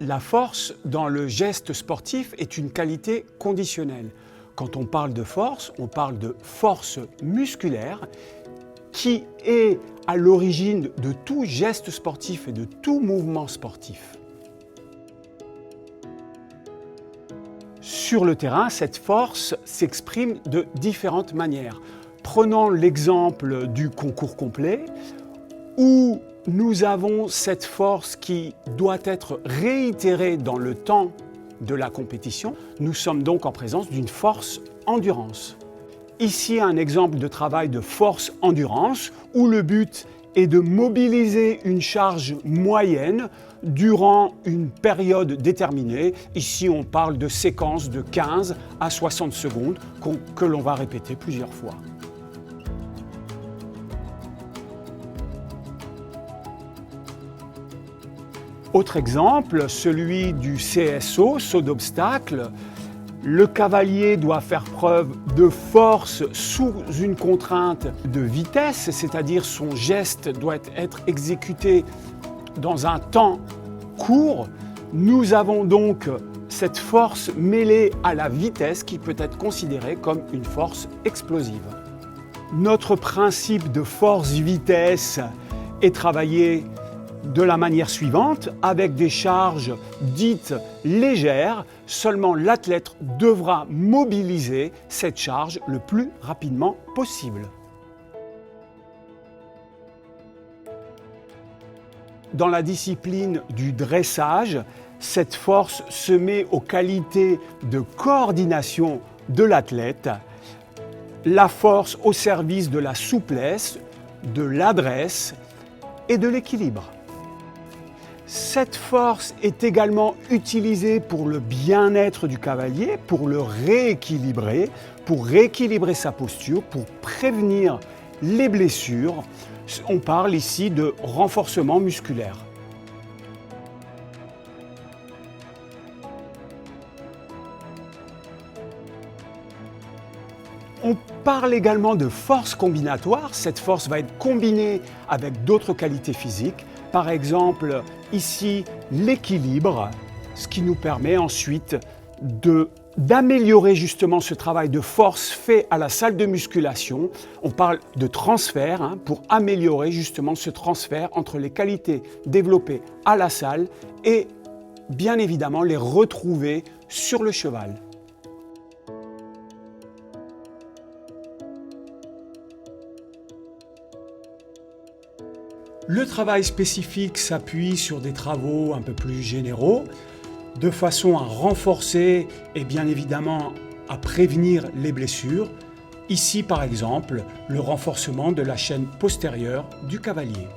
La force dans le geste sportif est une qualité conditionnelle. Quand on parle de force, on parle de force musculaire qui est à l'origine de tout geste sportif et de tout mouvement sportif. Sur le terrain, cette force s'exprime de différentes manières. Prenons l'exemple du concours complet où nous avons cette force qui doit être réitérée dans le temps de la compétition. Nous sommes donc en présence d'une force endurance. Ici, un exemple de travail de force endurance où le but est de mobiliser une charge moyenne durant une période déterminée. Ici, on parle de séquences de 15 à 60 secondes que l'on va répéter plusieurs fois. Autre exemple, celui du CSO, saut d'obstacle. Le cavalier doit faire preuve de force sous une contrainte de vitesse, c'est-à-dire son geste doit être exécuté dans un temps court. Nous avons donc cette force mêlée à la vitesse qui peut être considérée comme une force explosive. Notre principe de force-vitesse est travaillé de la manière suivante, avec des charges dites légères, seulement l'athlète devra mobiliser cette charge le plus rapidement possible. Dans la discipline du dressage, cette force se met aux qualités de coordination de l'athlète, la force au service de la souplesse, de l'adresse et de l'équilibre. Cette force est également utilisée pour le bien-être du cavalier, pour le rééquilibrer, pour rééquilibrer sa posture, pour prévenir les blessures. On parle ici de renforcement musculaire. On parle également de force combinatoire. Cette force va être combinée avec d'autres qualités physiques. Par exemple, ici, l'équilibre, ce qui nous permet ensuite d'améliorer justement ce travail de force fait à la salle de musculation. On parle de transfert pour améliorer justement ce transfert entre les qualités développées à la salle et bien évidemment les retrouver sur le cheval. Le travail spécifique s'appuie sur des travaux un peu plus généraux, de façon à renforcer et bien évidemment à prévenir les blessures. Ici par exemple, le renforcement de la chaîne postérieure du cavalier.